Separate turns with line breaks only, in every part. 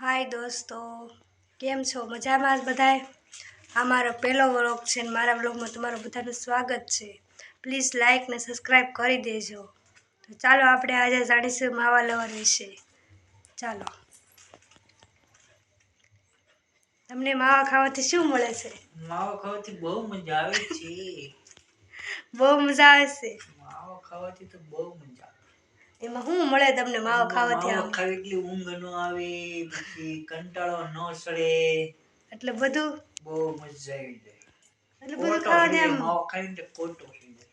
हाय दोस्तों, केम छो? मजामां ज बधाय। आ मारो पहलो व्लॉग छे ने मारा व्लॉग में तमारुं बधानुं स्वागत छे। प्लीज लाइक ने सब्सक्राइब करी देजो। तो चालो आपणे आज जाणीशुं मावा लवर विषे। चालो, तमने मावा खावाथी शुं मळे छे?
मावा खावाथी बहु मजा आवे छे।
बहु मजा आवे छे।
मावा खावाथी तो बहु मजा आवे।
एमां हुं मळे तमने मावा खावाथी?
मावा खावी એટલી ઊંઘ ન આવે, પછી કંટાળો ન સડે,
એટલે બધું
બહુ મજા આવી જાય.
એટલે બધું
કોટો
ખાવાથી
થઈ જાય,
આમ
માવો ખાઈને કોટો થઈ જાય.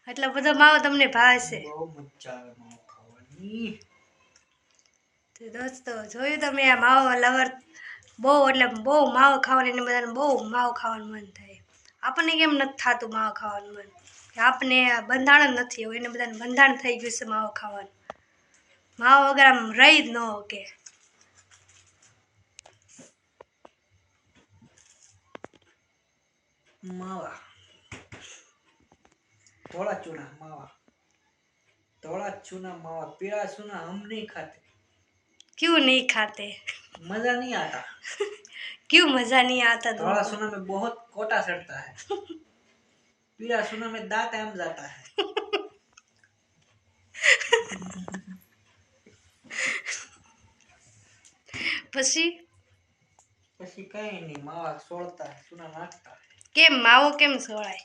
એટલે બધો માવો તમને ભાવે છે?
બહુ મજા આવે માવો ખાવાની.
તો દોસ્તો જોયું તમે, આ માવો લવર બહુ એટલે બહુ માવો ખાવાની, એને બધાને બહુ માવો ખાવાનું મન થાય. આપણને કેમ નથી થતું માવો ખાવાનું મન? કે આપણે બંધાણ જ નથી એવું, એને બધાને બંધાણ થઈ ગયું છે માવો ખાવાનું. માવો વગર આમ રહી જ ન શકે.
मावा थोड़ा चूना मावा, थोड़ा चूना मावा, पीला चूना हम नहीं खाते।
क्यों नहीं खाते?
मजा नहीं आता।
क्यों मजा नहीं आता?
थोड़ा चूना में बहुत कोटा सड़ता है। पीला चूना में दांत आम जाता है।
પછી
કઈ નહીં, માવા સોળતા है, चूना नाखता है।
કેમ માવો કેમ સોળાય?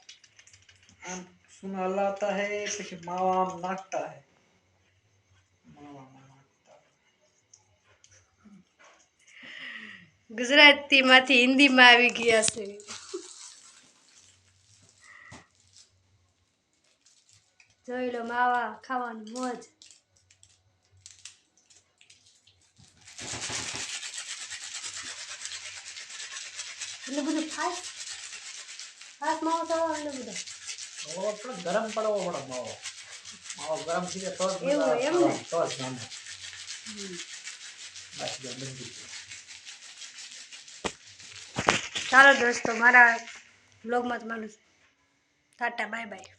आम चूना हलाता है, પછી मावा आम नाखता है। मावा नाखता है।
ગુજરાતી માંથી હિન્દી માં આવી ગયા છે. જોઈ લો માવા ખાવાની મોજ. એટલે બધું ફાસ્ટ ફાસ્ટ માવો ખાવા એટલે બધો
માવો પણ ગરમ પડવો પડે. માવો ગરમ થઈ જાય તો જ
એવું
મજા
એમ ને?
આવે, તો જ ગમે. બસ જો બની ગયું.
ચાલો દોસ્તો, મારા બ્લોગમાં તમારું ટાટા બાય બાય.